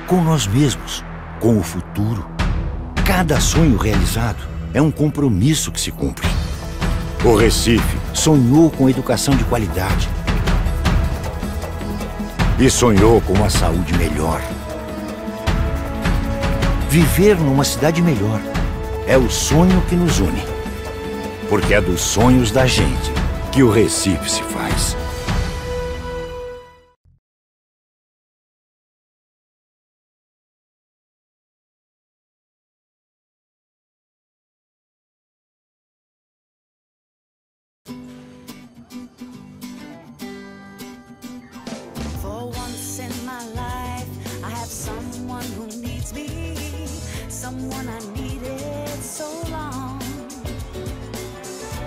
Com nós mesmos, com o futuro. Cada sonho realizado é um compromisso que se cumpre. O Recife sonhou com educação de qualidade e sonhou com uma saúde melhor. Viver numa cidade melhor é o sonho que nos une, porque é dos sonhos da gente que o Recife se faz. Someone I needed so long,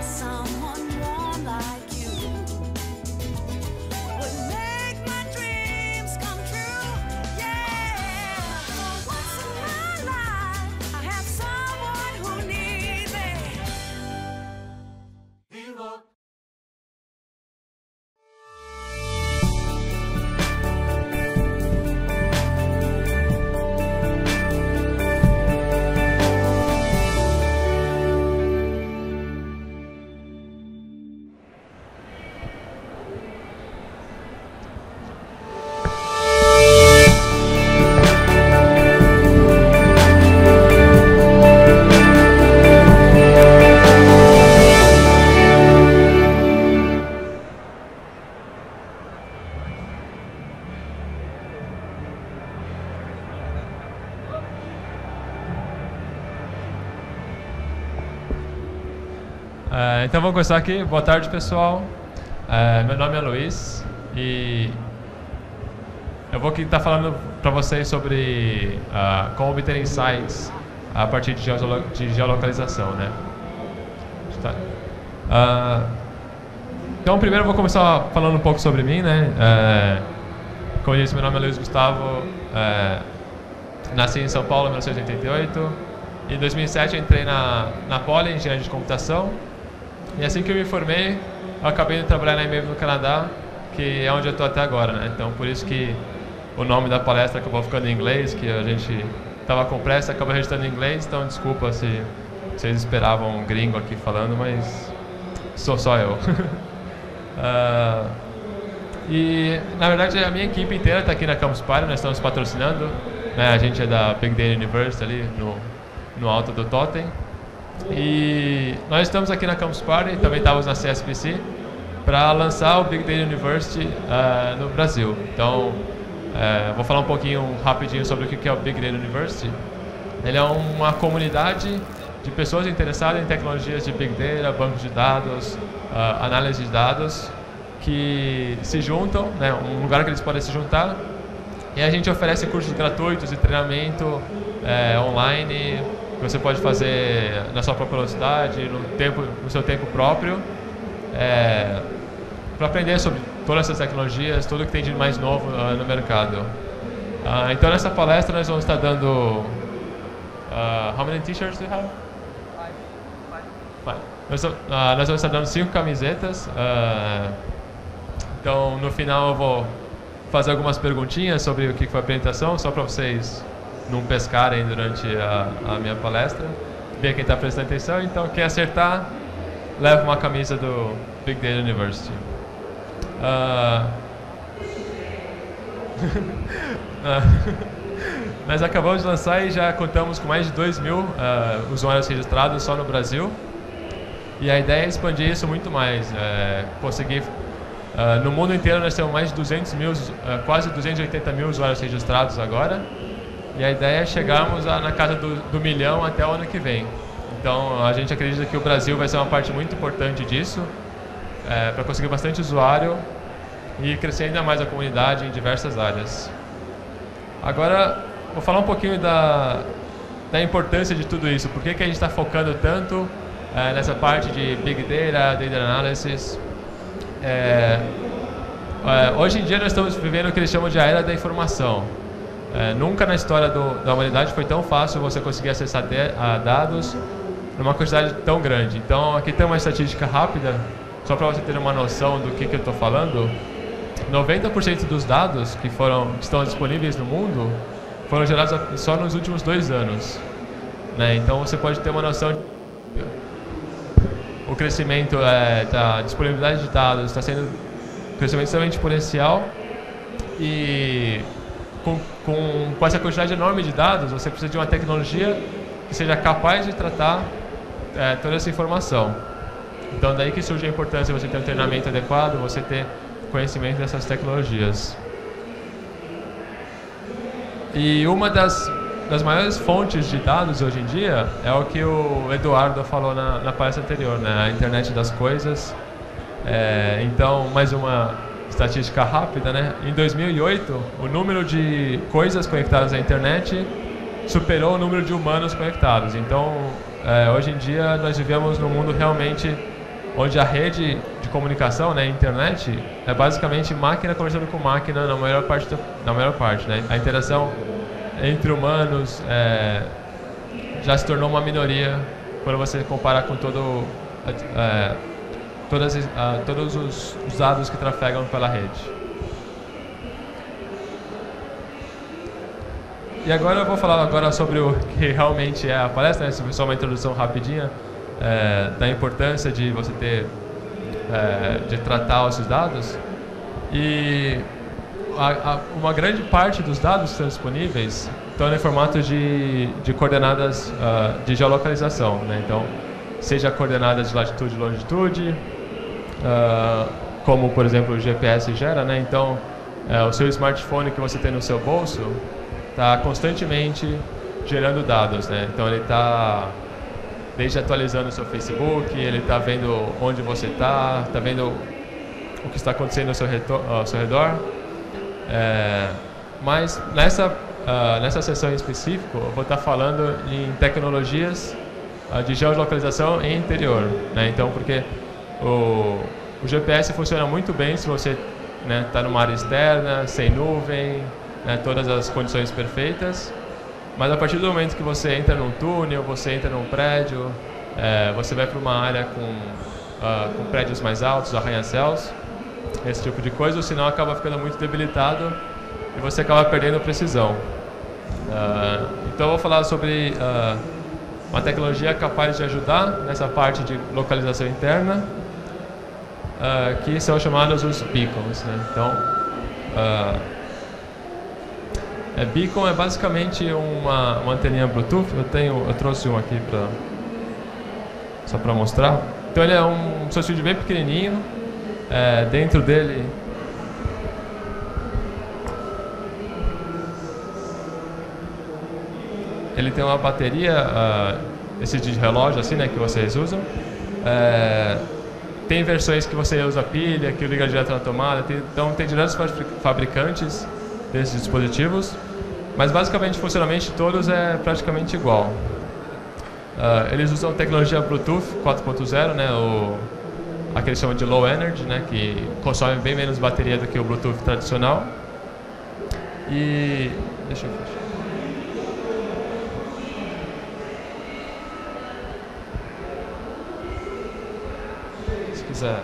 someone warm like you would make my dreams come true. Yeah, for once in my life I have someone who needs me. Vivo. Então vamos começar aqui. Boa tarde, pessoal. Meu nome é Luiz e eu vou aqui estar falando para vocês sobre como obter insights a partir de geolocalização, né? Então primeiro eu vou começar falando um pouco sobre mim, né? Como eu disse, meu nome é Luiz Gustavo. Nasci em São Paulo em 1988. Em 2007 eu entrei na Poli, Engenharia de Computação. E assim que eu me formei, eu acabei de trabalhar na IMEV no Canadá, que é onde eu estou até agora, né? Então por isso que o nome da palestra acabou ficando em inglês, que a gente estava com pressa, acabou registrando em inglês, então desculpa se vocês esperavam um gringo aqui falando, mas sou só eu. E na verdade a minha equipe inteira está aqui na Campus Party, nós estamos patrocinando, né? A gente é da Big Data University ali no alto do Totem. E nós estamos aqui na Campus Party, também estávamos na CSPC, para lançar o Big Data University no Brasil. Então, vou falar um pouquinho rapidinho sobre o que é o Big Data University. Ele é uma comunidade de pessoas interessadas em tecnologias de Big Data, bancos de dados, análise de dados, que se juntam, né, um lugar que eles podem se juntar. E a gente oferece cursos gratuitos e treinamento online, que você pode fazer na sua própria velocidade, no seu tempo próprio, para aprender sobre todas essas tecnologias, tudo que tem de mais novo no mercado. Então nessa palestra nós vamos estar dando... how many t-shirts do you have? Five. Nós vamos estar dando 5 camisetas. Então no final eu vou fazer algumas perguntinhas sobre o que foi a apresentação, só para vocês não pescarem durante a minha palestra, ver quem está prestando atenção. Então quem acertar leva uma camisa do Big Data University. Nós acabamos de lançar e já contamos com mais de 2.000 usuários registrados só no Brasil, e a ideia é expandir isso muito mais, conseguir... no mundo inteiro nós temos mais de 200 mil, quase 280 mil usuários registrados agora. E a ideia é chegarmos na casa do 1 milhão até o ano que vem. Então a gente acredita que o Brasil vai ser uma parte muito importante disso, para conseguir bastante usuário e crescer ainda mais a comunidade em diversas áreas. Agora, vou falar um pouquinho da importância de tudo isso. Por que a gente está focando tanto nessa parte de Big Data, Data Analysis? Hoje em dia nós estamos vivendo o que eles chamam de a era da informação. Nunca na história da humanidade foi tão fácil você conseguir acessar dados numa quantidade tão grande. Então aqui tem uma estatística rápida, só para você ter uma noção do que eu estou falando. 90% dos dados que estão disponíveis no mundo foram gerados só nos últimos 2 anos. Né? Então você pode ter uma noção de o crescimento da disponibilidade de dados está sendo um crescimento extremamente exponencial, e com essa quantidade enorme de dados, você precisa de uma tecnologia que seja capaz de tratar toda essa informação. Então daí que surge a importância de você ter um treinamento adequado, você ter conhecimento dessas tecnologias. E uma das maiores fontes de dados hoje em dia é o que o Eduardo falou na palestra anterior, né? A internet das coisas. Então, mais uma estatística rápida, né? Em 2008, o número de coisas conectadas à internet superou o número de humanos conectados. Então, hoje em dia, nós vivemos num mundo realmente onde a rede de comunicação, né, a internet, é basicamente máquina conversando com máquina na maior parte, né? A interação entre humanos já se tornou uma minoria quando você compara com todos os dados que trafegam pela rede. E agora eu vou falar sobre o que realmente é a palestra, né? Só uma introdução rapidinha da importância de você ter de tratar esses dados. E uma grande parte dos dados que estão disponíveis estão em formato de coordenadas de geolocalização, né? Então, seja coordenadas de latitude e longitude, como por exemplo o GPS gera, né? Então, o seu smartphone que você tem no seu bolso está constantemente gerando dados, né? Então ele está desde atualizando o seu Facebook, ele está vendo onde você está vendo o que está acontecendo ao seu redor. Mas nessa sessão em específico eu vou estar falando em tecnologias de geolocalização em interior, né? Então, porque o GPS funciona muito bem se você está numa área externa, sem nuvem, né, todas as condições perfeitas. Mas a partir do momento que você entra num túnel, você entra num prédio, você vai para uma área com prédios mais altos, arranha-céus, esse tipo de coisa, o sinal acaba ficando muito debilitado e você acaba perdendo precisão. Então eu vou falar sobre uma tecnologia capaz de ajudar nessa parte de localização interna, que são chamados os beacons, né? Então, beacon é basicamente uma anteninha Bluetooth. Eu trouxe um aqui só para mostrar. Então ele é um dispositivo bem pequenininho. Dentro dele ele tem uma bateria, esse de relógio assim, né, que vocês usam. Tem versões que você usa pilha, que liga direto na tomada. Então tem diversos fabricantes desses dispositivos, mas basicamente, funcionalmente, todos é praticamente igual. Eles usam tecnologia Bluetooth 4.0, né, a que eles chamam de Low Energy, né, que consome bem menos bateria do que o Bluetooth tradicional. E deixa eu fechar. Se quiser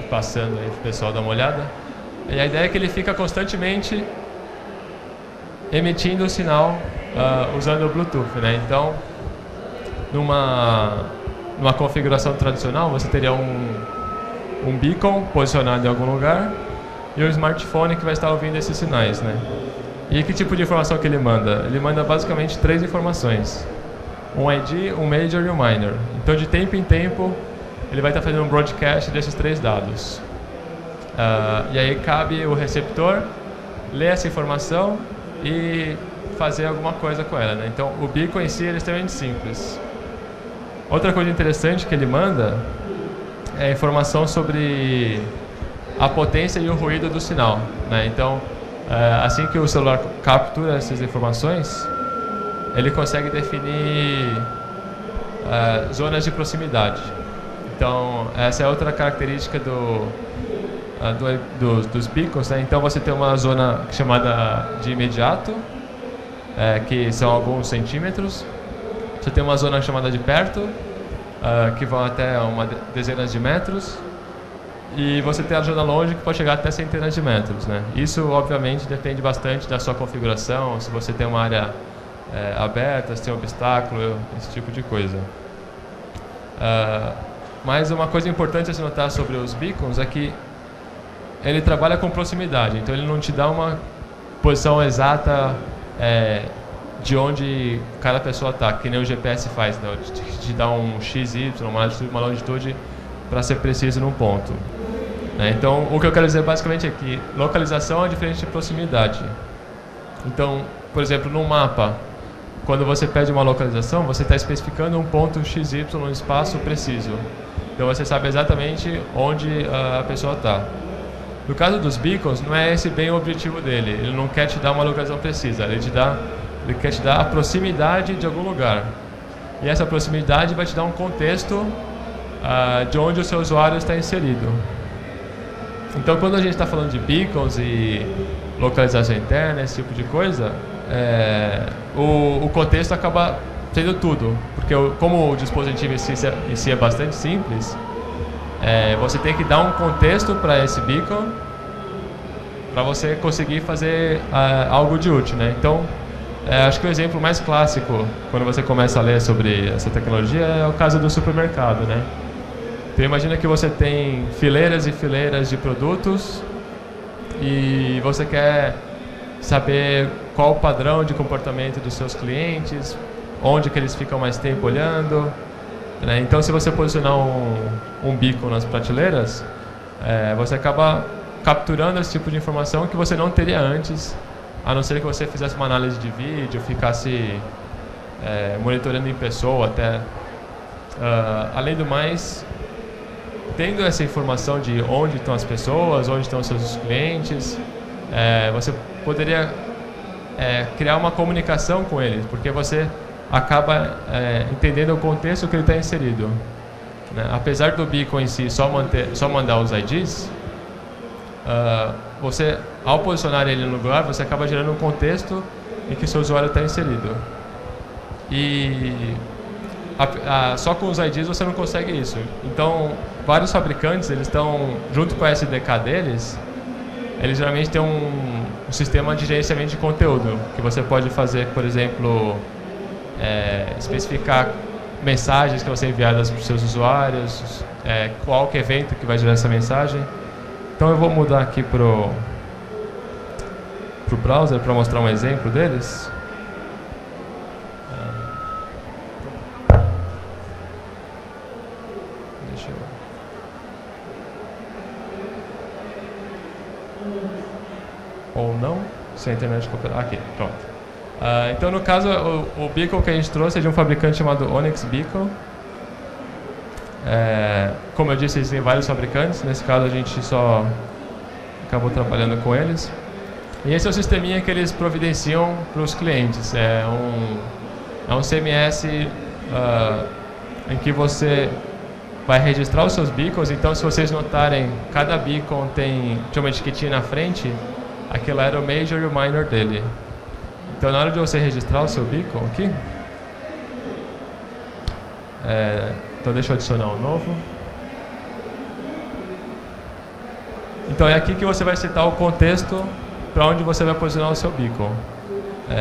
ir passando aí para o pessoal dar uma olhada. E a ideia é que ele fica constantemente emitindo o sinal usando o Bluetooth, né? Então, numa configuração tradicional, você teria um beacon posicionado em algum lugar e um smartphone que vai estar ouvindo esses sinais, né? E que tipo de informação que ele manda? Ele manda basicamente 3 informações: um ID, um major e um minor. Então, de tempo em tempo, ele vai estar fazendo um broadcast desses 3 dados. E aí cabe o receptor ler essa informação e fazer alguma coisa com ela, né? Então, o beacon em si é extremamente simples. Outra coisa interessante que ele manda é informação sobre a potência e o ruído do sinal, né? Então, assim que o celular captura essas informações, ele consegue definir zonas de proximidade. Então, essa é outra característica dos beacons, né? Então, você tem uma zona chamada de imediato, que são alguns centímetros. Você tem uma zona chamada de perto, que vão até dezenas de metros. E você tem a zona longe, que pode chegar até centenas de metros, né? Isso, obviamente, depende bastante da sua configuração, se você tem uma área aberta, se tem obstáculo, esse tipo de coisa. Mas uma coisa importante a se notar sobre os beacons é que ele trabalha com proximidade, então ele não te dá uma posição exata de onde cada pessoa está, que nem o GPS faz, né? De dar um XY, uma longitude para ser preciso num ponto. Então, o que eu quero dizer basicamente é que localização é diferente de proximidade. Então, por exemplo, no mapa, quando você pede uma localização, você está especificando um ponto XY no espaço preciso. Então, você sabe exatamente onde a pessoa está. No caso dos beacons, não é esse bem o objetivo dele. Ele não quer te dar uma localização precisa, ele quer te dar a proximidade de algum lugar. E essa proximidade vai te dar um contexto de onde o seu usuário está inserido. Então, quando a gente está falando de beacons e localização interna, esse tipo de coisa, o contexto acaba sendo tudo. Porque como o dispositivo em si é bastante simples, você tem que dar um contexto para esse beacon para você conseguir fazer algo de útil, né? Então, acho que o exemplo mais clássico, quando você começa a ler sobre essa tecnologia, é o caso do supermercado, né? Então, imagina que você tem fileiras e fileiras de produtos e você quer saber qual o padrão de comportamento dos seus clientes, onde que eles ficam mais tempo olhando, né? Então, se você posicionar um beacon nas prateleiras, você acaba capturando esse tipo de informação que você não teria antes, a não ser que você fizesse uma análise de vídeo, ficasse monitorando em pessoa até. Além do mais, tendo essa informação de onde estão as pessoas, onde estão os seus clientes, você poderia criar uma comunicação com eles, porque você acaba entendendo o contexto que ele está inserido, né? Apesar do beacon em si só mandar os IDs, você, ao posicionar ele no lugar, você acaba gerando um contexto em que o seu usuário está inserido. E só com os IDs você não consegue isso. Então, vários fabricantes, eles estão, junto com a SDK deles, eles geralmente têm um sistema de gerenciamento de conteúdo, que você pode fazer, por exemplo, especificar mensagens que vão ser enviadas para os seus usuários, qual que é o evento que vai gerar essa mensagem. Então eu vou mudar aqui pro browser para mostrar um exemplo deles. Deixa eu... Ou não, se a internet cooperar. Aqui, pronto. Então, no caso, o beacon que a gente trouxe é de um fabricante chamado Onyx Beacon. Como eu disse, existem vários fabricantes. Nesse caso, a gente só acabou trabalhando com eles. E esse é o sisteminha que eles providenciam para os clientes. É um CMS em que você vai registrar os seus beacons. Então, se vocês notarem, cada beacon tem uma etiquetinha na frente. Aquilo era o major e o minor dele. Então, na hora de você registrar o seu beacon aqui, então deixa eu adicionar um novo. Então, é aqui que você vai citar o contexto para onde você vai posicionar o seu beacon.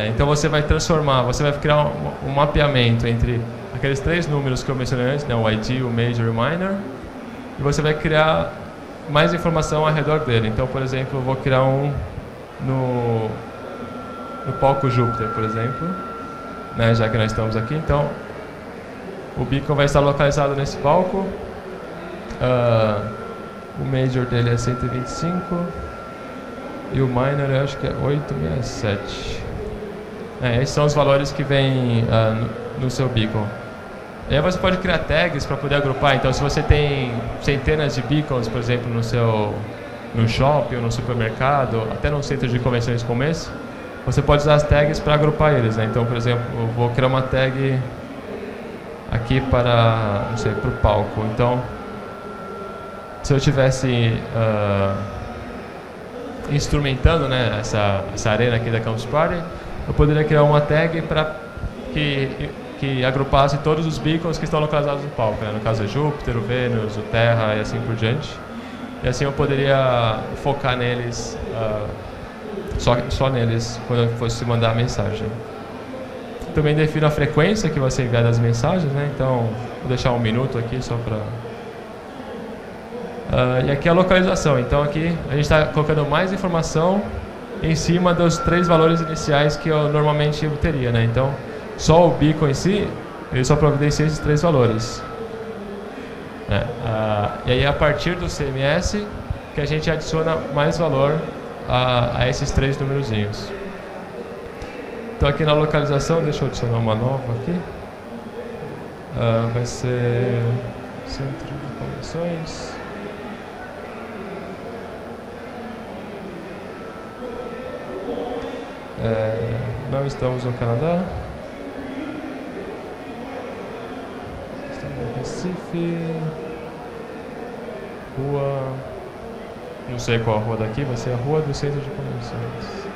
Então, você vai transformar, você vai criar um mapeamento entre aqueles três números que eu mencionei antes, né, o ID, o major e o minor, e você vai criar mais informação ao redor dele. Então, por exemplo, eu vou criar um no palco Júpiter, por exemplo, né, já que nós estamos aqui. Então, o beacon vai estar localizado nesse palco. O major dele é 125 e o minor eu acho que é 867. Esses são os valores que vêm no seu beacon. E aí você pode criar tags para poder agrupar. Então, se você tem centenas de beacons, por exemplo, no seu no shopping ou no supermercado, até num centro de convenções como esse, você pode usar as tags para agrupar eles, né? Então, por exemplo, eu vou criar uma tag aqui para, não sei, para o palco. Então, se eu estivesse instrumentando, né, essa arena aqui da Campus Party, eu poderia criar uma tag para que agrupasse todos os beacons que estão localizados no palco, né? No caso, Júpiter, o Vênus, o Terra e assim por diante. E assim eu poderia focar neles, só neles, quando eu fosse mandar a mensagem. Também defino a frequência que vai ser enviada as mensagens, né? Então, vou deixar 1 minuto aqui só para... e aqui a localização. Então aqui a gente está colocando mais informação em cima dos 3 valores iniciais que eu normalmente obteria, né? Então, só o beacon em si, ele só providencia esses 3 valores. E aí, a partir do CMS, que a gente adiciona mais valor a esses 3 numerozinhos. Então, aqui na localização, deixa eu adicionar uma nova aqui. Vai ser Centro de Convenções. Não estamos no Canadá. Estamos no Recife. Rua... Não sei qual a rua daqui, vai ser a Rua do Centro de Convenções.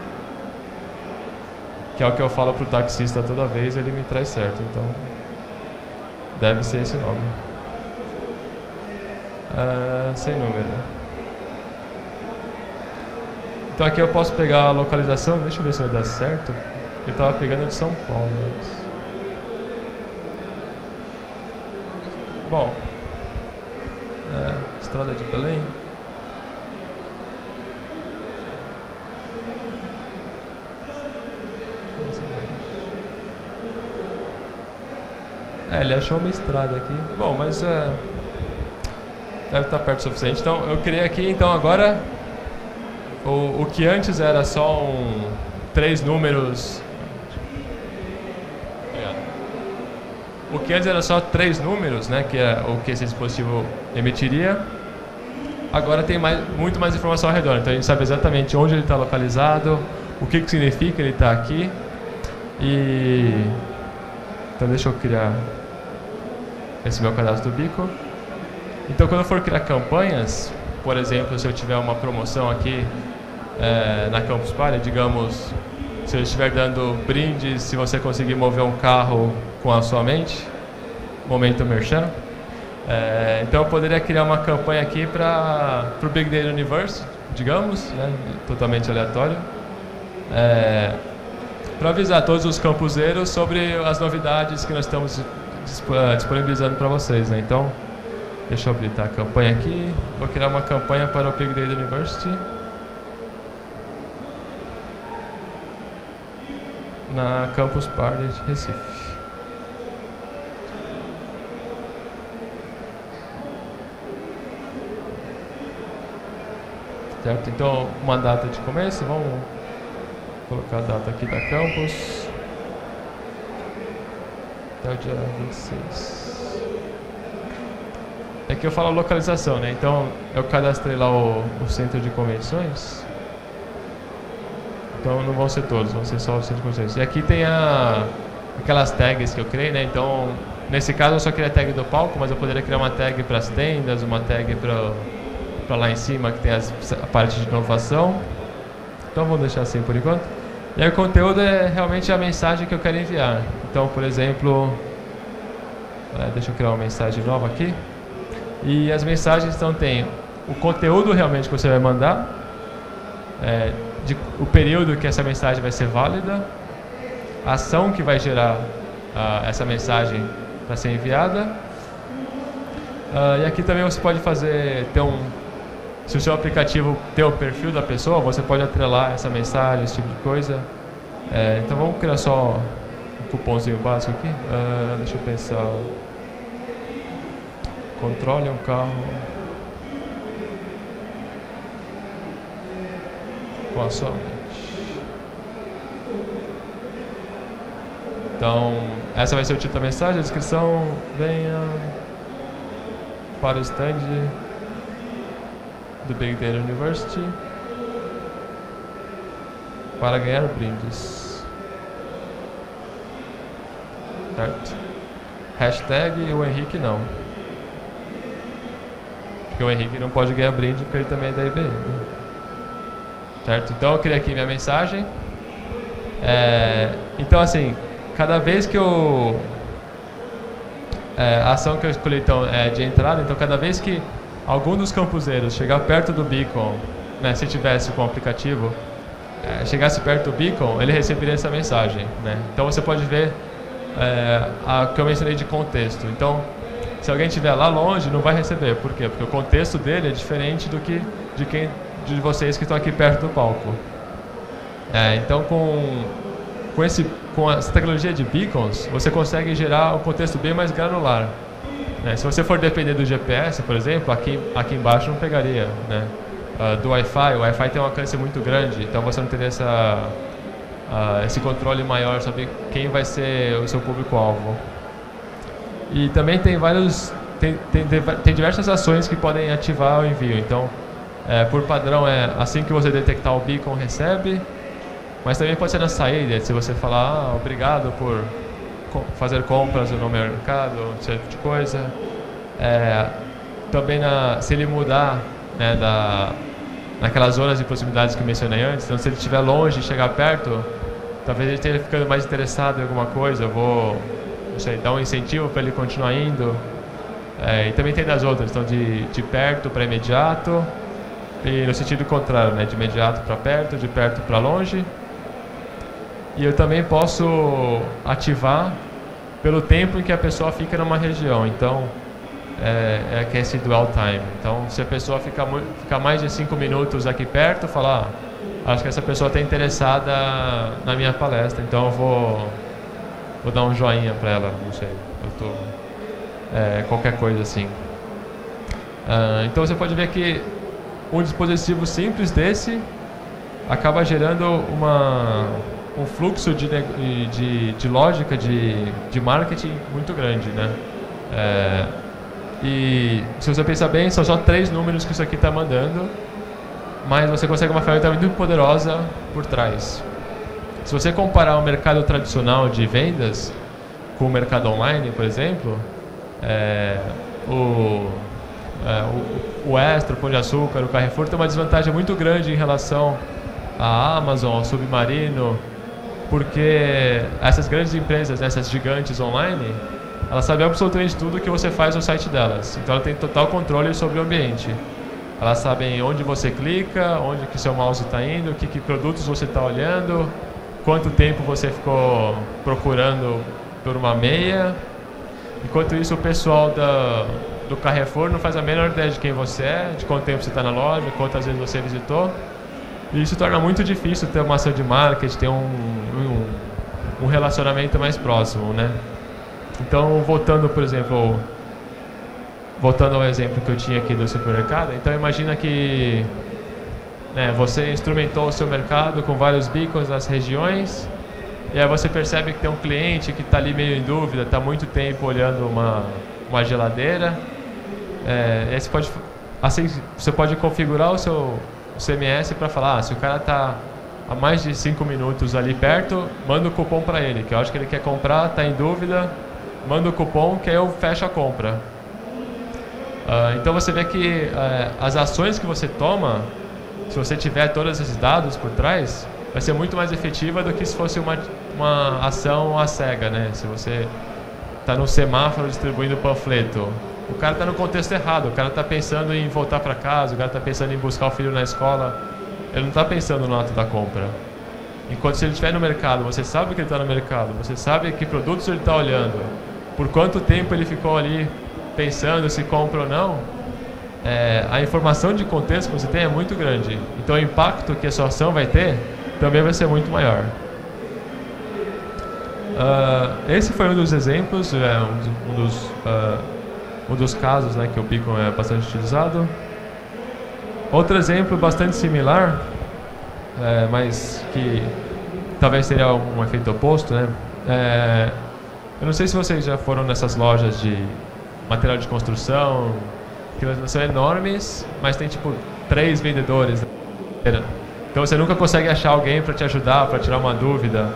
Que é o que eu falo pro taxista toda vez, ele me traz certo, então... Deve ser esse nome. Sem número. Então aqui eu posso pegar a localização, deixa eu ver se vai dar certo. Eu estava pegando de São Paulo antes. Bom, Estrada de Belém. Ele achou uma estrada aqui. Bom, mas deve estar perto o suficiente. Então eu criei aqui, então agora o que antes era só 3 números. O que antes era só 3 números, né, que é o que esse dispositivo emitiria. Agora tem muito mais informação ao redor. Então a gente sabe exatamente onde ele está localizado, o que significa ele estar aqui. Então deixa eu criar esse meu cadastro do Beacon. Então quando eu for criar campanhas, por exemplo, se eu tiver uma promoção aqui na Campus Party, digamos, se eu estiver dando brindes, se você conseguir mover um carro com a sua mente, momento merchan, então eu poderia criar uma campanha aqui para o Big Data Universe, digamos, né, totalmente aleatório, para avisar todos os campuseiros sobre as novidades que nós estamos disponibilizando para vocês, né? Então, deixa eu habilitar a campanha aqui. Vou criar uma campanha para o Big Data University na Campus Party de Recife. Certo? Então, uma data de começo, vamos colocar a data aqui da campus. Até o dia 26. Aqui eu falo a localização, né? Então, eu cadastrei lá o centro de convenções. Então, não vão ser todos, vão ser só o centro de convenções. E aqui tem aquelas tags que eu criei, né? Então, nesse caso, eu só criei a tag do palco, mas eu poderia criar uma tag para as tendas, uma tag para lá em cima, que tem a parte de inovação. Então, vamos deixar assim por enquanto. E aí, o conteúdo é realmente a mensagem que eu quero enviar. Então, por exemplo, deixa eu criar uma mensagem nova aqui. E as mensagens, então, tem o conteúdo realmente que você vai mandar, o período que essa mensagem vai ser válida, a ação que vai gerar essa mensagem para ser enviada. E aqui também você pode se o seu aplicativo tem o perfil da pessoa, você pode atrelar essa mensagem, esse tipo de coisa. Então vamos criar só um cupomzinho básico aqui. Deixa eu pensar. Controle um carro com a sua mente. Então, essa vai ser o título da mensagem, a descrição. Venha para o stand do Big Data University para ganhar brindes. Certo? Hashtag o Henrique não. Porque o Henrique não pode ganhar brinde porque ele também é da IBM. Certo? Então eu criei aqui minha mensagem. Então assim, cada vez que eu... a ação que eu escolhi então é de entrada, então cada vez que algum dos campuseiros chegar perto do beacon, né, se tivesse com o aplicativo, chegasse perto do beacon, ele receberia essa mensagem, né? Então você pode ver a que eu mencionei de contexto. Então, se alguém estiver lá longe, não vai receber. Por quê? Porque o contexto dele é diferente do que de vocês que estão aqui perto do palco. Então, com essa tecnologia de beacons, você consegue gerar um contexto bem mais granular. Né? Se você for depender do GPS, por exemplo, aqui embaixo não pegaria. Né? Do Wi-Fi, o Wi-Fi tem um alcance muito grande, então você não teria esse controle maior sobre quem vai ser o seu público-alvo. E também tem tem diversas ações que podem ativar o envio. Então, por padrão, assim que você detectar o beacon, recebe. Mas também pode ser na saída, se você falar obrigado por fazer compras no mercado, esse tipo de coisa. Também se ele mudar, né, naquelas zonas de proximidades que eu mencionei antes, então se ele estiver longe e chegar perto, talvez ele esteja ficando mais interessado em alguma coisa, eu vou, não sei, dar um incentivo para ele continuar indo. E também tem das outras, então de perto para imediato, e no sentido contrário, né, de imediato para perto, de perto para longe. E eu também posso ativar pelo tempo em que a pessoa fica numa região. Então, que é esse dwell time. Então, se a pessoa ficar mais de 5 minutos aqui perto, falar, acho que essa pessoa está interessada na minha palestra, então eu vou dar um joinha para ela, não sei, qualquer coisa assim. Então, você pode ver que um dispositivo simples desse acaba gerando um fluxo de lógica de marketing muito grande, né? E se você pensar bem, são só 3 números que isso aqui está mandando, mas você consegue uma ferramenta muito poderosa por trás. Se você comparar o mercado tradicional de vendas com o mercado online, por exemplo, o Extra, o Pão de Açúcar, o Carrefour tem uma desvantagem muito grande em relação à Amazon, ao Submarino, porque essas grandes empresas, essas gigantes online, elas sabem absolutamente tudo que você faz no site delas. Então ela tem total controle sobre o ambiente. Elas sabem onde você clica, onde que seu mouse está indo, que produtos você está olhando, quanto tempo você ficou procurando por uma meia. Enquanto isso, o pessoal do Carrefour não faz a menor ideia de quem você é, de quanto tempo você está na loja, quantas vezes você visitou. E isso torna muito difícil ter uma ação de marketing, ter um relacionamento mais próximo, né? Então, voltando ao exemplo que eu tinha aqui do supermercado, então imagina que, né, você instrumentou o seu mercado com vários beacons nas regiões, e aí você percebe que tem um cliente que está ali meio em dúvida, está muito tempo olhando uma geladeira. Aí você pode configurar o seu CMS para falar, se o cara está há mais de 5 minutos ali perto, manda o cupom para ele, que eu acho que ele quer comprar, está em dúvida, manda o cupom que aí eu fecho a compra. Então você vê que as ações que você toma, se você tiver todos esses dados por trás, vai ser muito mais efetiva do que se fosse uma ação à cega, né? Se você está no semáforo distribuindo panfleto, o cara está no contexto errado, o cara está pensando em voltar para casa, o cara está pensando em buscar o filho na escola, ele não está pensando no ato da compra. Enquanto se ele estiver no mercado, você sabe que ele está no mercado, você sabe que produtos ele está olhando, por quanto tempo ele ficou ali pensando se compra ou não, a informação de contexto que você tem é muito grande. Então o impacto que a sua ação vai ter também vai ser muito maior. Esse foi um dos exemplos, um dos casos, né, que o beacon é bastante utilizado. Outro exemplo bastante similar, mas que talvez teria um efeito oposto, né? Eu não sei se vocês já foram nessas lojas de material de construção, que são enormes, mas tem tipo 3 vendedores. Então você nunca consegue achar alguém para te ajudar, para tirar uma dúvida.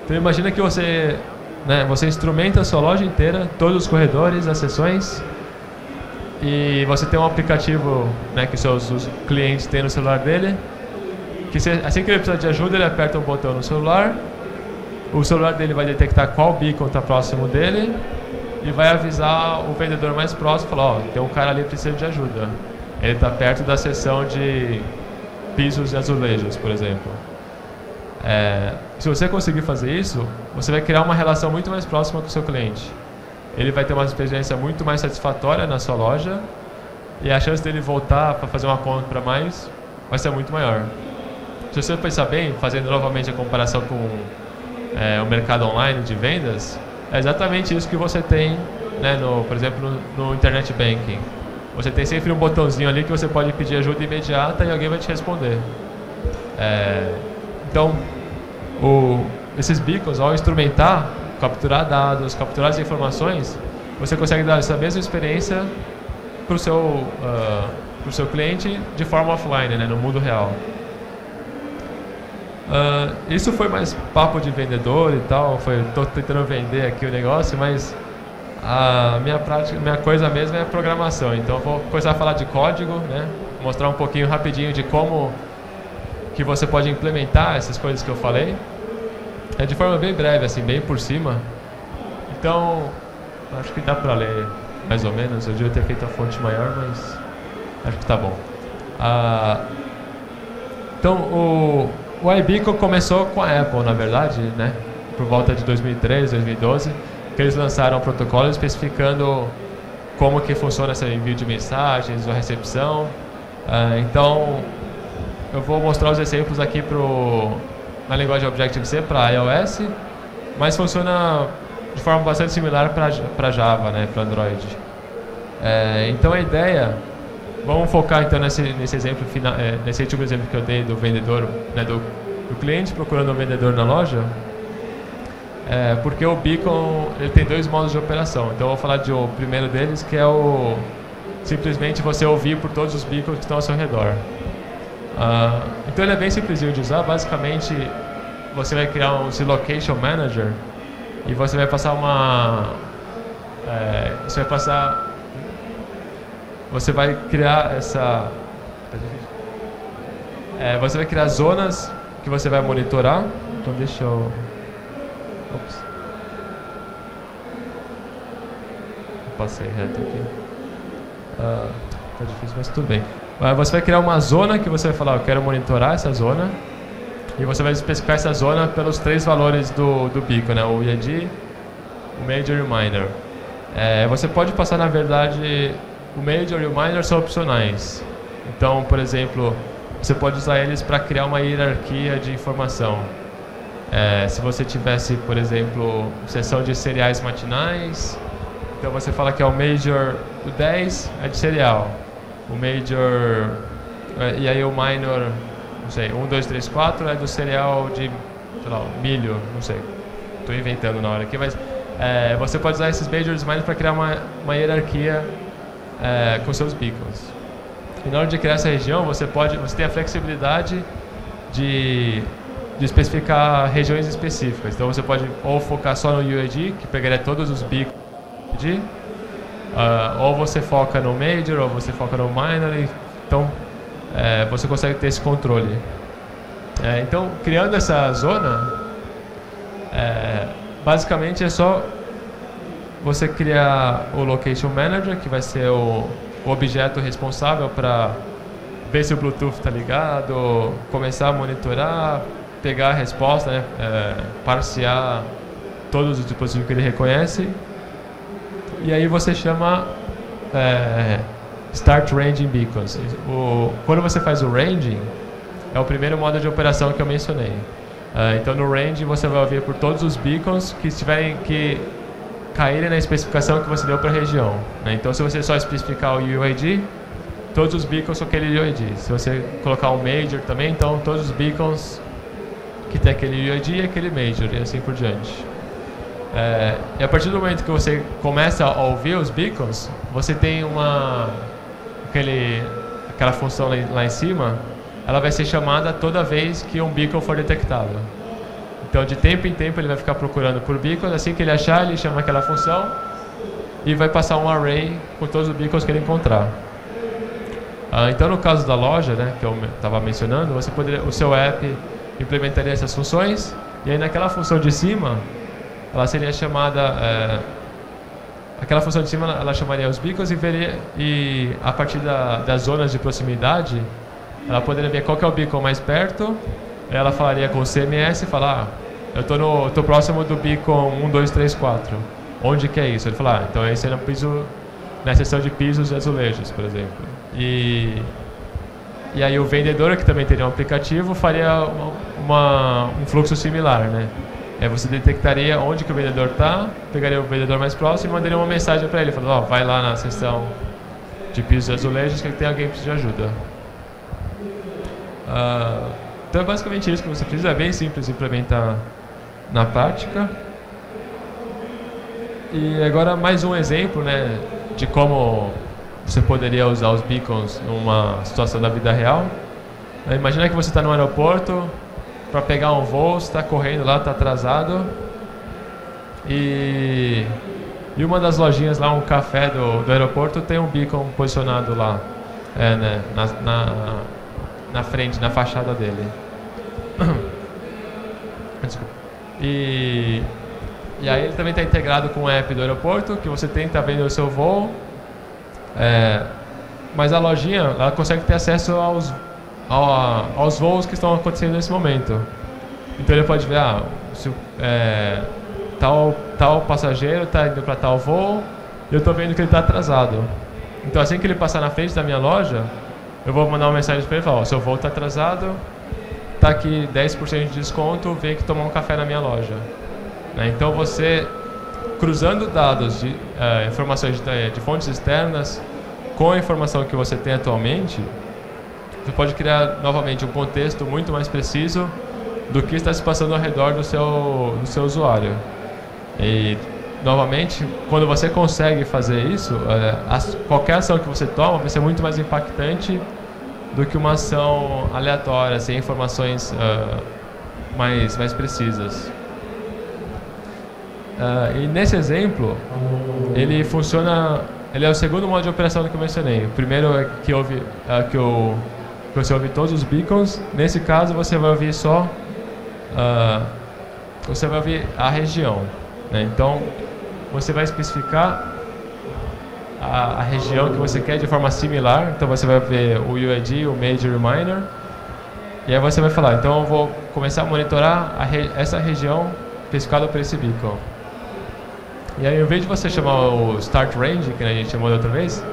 Então imagina que você, né, você instrumenta a sua loja inteira, todos os corredores, as seções, e você tem um aplicativo, né, que os clientes têm no celular dele, que assim que ele precisa de ajuda, ele aperta um botão no celular, o celular dele vai detectar qual beacon está próximo dele e vai avisar o vendedor mais próximo, falar, ó, tem um cara ali que precisa de ajuda. Ele está perto da seção de pisos e azulejos, por exemplo. Se você conseguir fazer isso, você vai criar uma relação muito mais próxima com o seu cliente. Ele vai ter uma experiência muito mais satisfatória na sua loja e a chance dele voltar para fazer uma compra mais vai ser muito maior. Se você pensar bem, fazendo novamente a comparação com o mercado online de vendas, é exatamente isso que você tem, né, por exemplo, no Internet Banking. Você tem sempre um botãozinho ali que você pode pedir ajuda imediata e alguém vai te responder. Então, esses beacons, ao instrumentar, capturar dados, capturar as informações, você consegue dar essa mesma experiência para o seu cliente de forma offline, né, no mundo real. Isso foi mais papo de vendedor e tal, estou tentando vender aqui o negócio, mas a minha coisa mesmo é a programação. Então eu vou começar a falar de código, né, mostrar um pouquinho rapidinho de como que você pode implementar essas coisas que eu falei. De forma bem breve, assim, bem por cima. Então, acho que dá para ler mais ou menos. Eu devia ter feito a fonte maior, mas acho que tá bom. Então, o iBeacon começou com a Apple, na verdade, né? Por volta de 2013, 2012, que eles lançaram um protocolo especificando como que funciona esse envio de mensagens, a recepção. Então, eu vou mostrar os exemplos aqui na linguagem Objective-C para iOS, mas funciona de forma bastante similar para Java, né, para Android. Então a ideia, vamos focar então nesse exemplo final, nesse último exemplo que eu dei do vendedor, né, do cliente procurando um vendedor na loja, porque o beacon ele tem 2 modos de operação. Então eu vou falar o primeiro deles, que é simplesmente você ouvir por todos os beacons que estão ao seu redor. Então ele é bem simplesinho de usar. Basicamente você vai criar um Location Manager e você vai passar você vai criar você vai criar zonas que você vai monitorar. Então deixa eu... Ops. Passei reto aqui. Tá difícil, mas tudo bem. Você vai criar uma zona que você vai falar, eu quero monitorar essa zona, e você vai especificar essa zona pelos 3 valores do beacon, né? O UID, o Major e o Minor. Você pode passar, na verdade, o Major e o Minor são opcionais. Então, por exemplo, você pode usar eles para criar uma hierarquia de informação. Se você tivesse, por exemplo, seção de cereais matinais, então você fala que é o Major, o 10 é de cereal. O Major, e aí o Minor, não sei, 1, 2, 3, 4 é do cereal de, sei lá, milho, não sei. Estou inventando na hora aqui, mas você pode usar esses Majors e Minors para criar uma hierarquia com seus beacons. E na hora de criar essa região, você tem a flexibilidade de especificar regiões específicas. Então você pode ou focar só no UID, que pegaria todos os beacons de ou você foca no Major, ou você foca no Minor, então você consegue ter esse controle. Então, criando essa zona, basicamente é só você criar o Location Manager, que vai ser o objeto responsável para ver se o Bluetooth está ligado, começar a monitorar, pegar a resposta, né, parsear todos os dispositivos que ele reconhece. E aí você chama Start Ranging Beacons. Quando você faz o ranging, é o primeiro modo de operação que eu mencionei. Então no range você vai ouvir por todos os beacons que caírem na especificação que você deu para a região, né? Então se você só especificar o UID, todos os beacons são aquele UID. Se você colocar um Major também, então todos os beacons que tem aquele UID e aquele Major, e assim por diante. E a partir do momento que você começa a ouvir os beacons, você tem aquela função lá em cima, ela vai ser chamada toda vez que um beacon for detectado. Então, de tempo em tempo, ele vai ficar procurando por beacons. Assim que ele achar, ele chama aquela função e vai passar um array com todos os beacons que ele encontrar. Então, no caso da loja, né, que eu estava mencionando, o seu app implementaria essas funções, e aí naquela função de cima, ela seria chamada... aquela função de cima, ela chamaria os beacons e a partir das zonas de proximidade, ela poderia ver qual que é o beacon mais perto. Ela falaria com o CMS e falar, eu tô próximo do beacon 1, 2, 3, 4. Onde que é isso? Ele fala, então esse é no piso, na seção de pisos e azulejos, por exemplo. E aí o vendedor, que também teria um aplicativo, faria um fluxo similar, né? Aí você detectaria onde que o vendedor está, pegaria o vendedor mais próximo e mandaria uma mensagem para ele, falando, vai lá na seção de pisos e azulejos que tem alguém que precisa de ajuda. Então é basicamente isso que você precisa, é bem simples de implementar na prática. E agora mais um exemplo, né, de como você poderia usar os beacons numa situação da vida real. Imagina que você está no aeroporto para pegar um voo, está correndo lá, está atrasado, e uma das lojinhas lá, um café do aeroporto, tem um beacon posicionado lá, né, na frente, na fachada dele. Desculpa. E aí ele também está integrado com o app do aeroporto, que você tem que estar vendo o seu voo, mas a lojinha, ela consegue ter acesso aos voos que estão acontecendo nesse momento. Então ele pode ver, tal passageiro está indo para tal voo e eu estou vendo que ele está atrasado. Então assim que ele passar na frente da minha loja, eu vou mandar uma mensagem para ele e falar, seu voo está atrasado, está aqui 10% de desconto, vem aqui tomar um café na minha loja. Então você, cruzando dados de informações de fontes externas com a informação que você tem atualmente, você pode criar novamente um contexto muito mais preciso do que está se passando ao redor do seu usuário. E novamente, quando você consegue fazer isso, qualquer ação que você toma vai ser muito mais impactante do que uma ação aleatória, sem informações mais precisas. E nesse exemplo, ele é o segundo modo de operação que eu mencionei. O primeiro é que você ouve todos os beacons. Nesse caso, você vai ouvir só a região, né? Então, você vai especificar a região que você quer de forma similar. Então, você vai ver o UID, o Major e o Minor. E aí você vai falar, então eu vou começar a monitorar essa região especificada por esse beacon. E aí, ao invés de você chamar o Start Range, que a gente chamou da outra vez,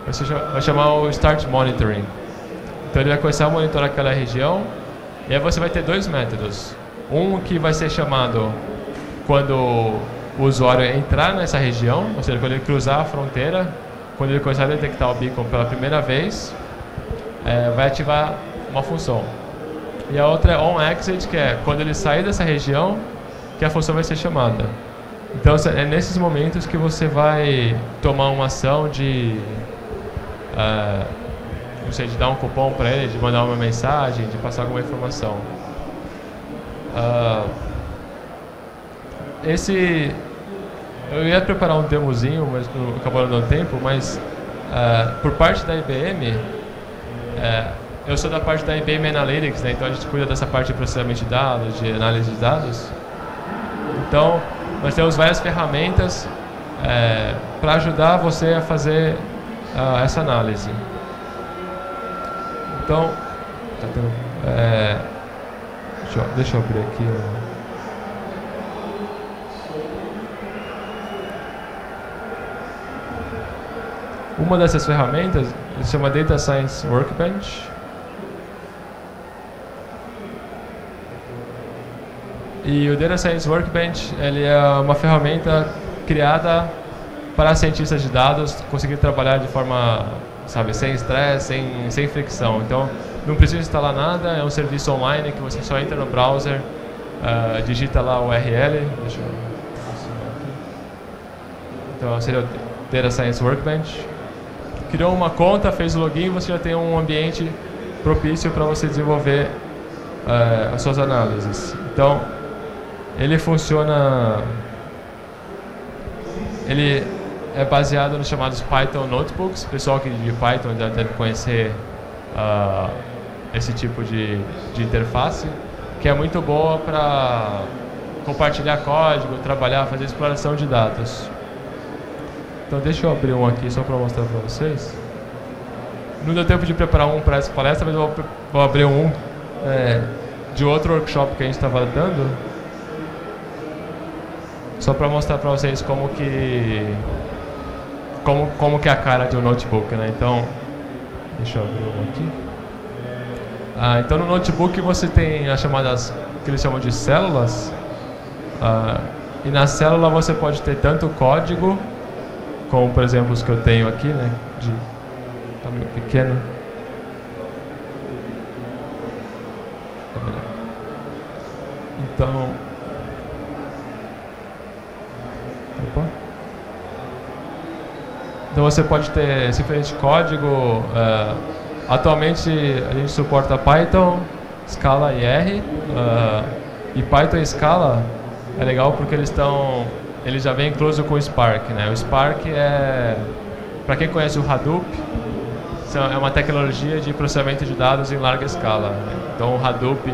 você vai chamar o Start Monitoring. Então ele vai começar a monitorar aquela região, e aí você vai ter dois métodos. Um que vai ser chamado quando o usuário entrar nessa região, ou seja, quando ele cruzar a fronteira, quando ele começar a detectar o beacon pela primeira vez, vai ativar uma função. E a outra é OnExit, que é quando ele sair dessa região, que a função vai ser chamada. Então é nesses momentos que você vai tomar uma ação de não sei, de dar um cupom para ele, de mandar uma mensagem, de passar alguma informação. Eu ia preparar um demozinho, mas acabou não dando tempo, mas por parte da IBM, eu sou da parte da IBM Analytics, né? Então a gente cuida dessa parte de processamento de dados, de análise de dados. Então nós temos várias ferramentas para ajudar você a fazer essa análise. Então, deixa eu abrir aqui. Uma dessas ferramentas se chama Data Science Workbench. E o Data Science Workbench, ele é uma ferramenta criada para cientistas de dados conseguir trabalhar de forma, sem estresse, sem fricção. Então, não precisa instalar nada, é um serviço online que você só entra no browser, digita lá o URL. Deixa eu aproximar aqui. Então, seria o Data Science Workbench, criou uma conta, fez o login, você já tem um ambiente propício para você desenvolver as suas análises. Então, ele funciona... Ele é baseado nos chamados Python Notebooks. O pessoal que de Python já deve conhecer esse tipo de interface, que é muito boa para compartilhar código, trabalhar, fazer exploração de dados. Então deixa eu abrir um aqui só para mostrar para vocês. Não deu tempo de preparar um para essa palestra, mas eu vou abrir um de outro workshop que a gente estava dando, só para mostrar para vocês como que é a cara de um notebook, né? Então, deixa eu abrir um aqui. Então no notebook você tem as chamadas, que eles chamam de células, e na célula você pode ter tanto código, como por exemplo os que eu tenho aqui, né, de tamanho pequeno. Então, você pode ter simplesmente código. Atualmente a gente suporta Python, Scala e R. E Python e Scala é legal porque eles já vem incluso com o Spark, né? O Spark para quem conhece o Hadoop, é uma tecnologia de processamento de dados em larga escala, né? Então o Hadoop,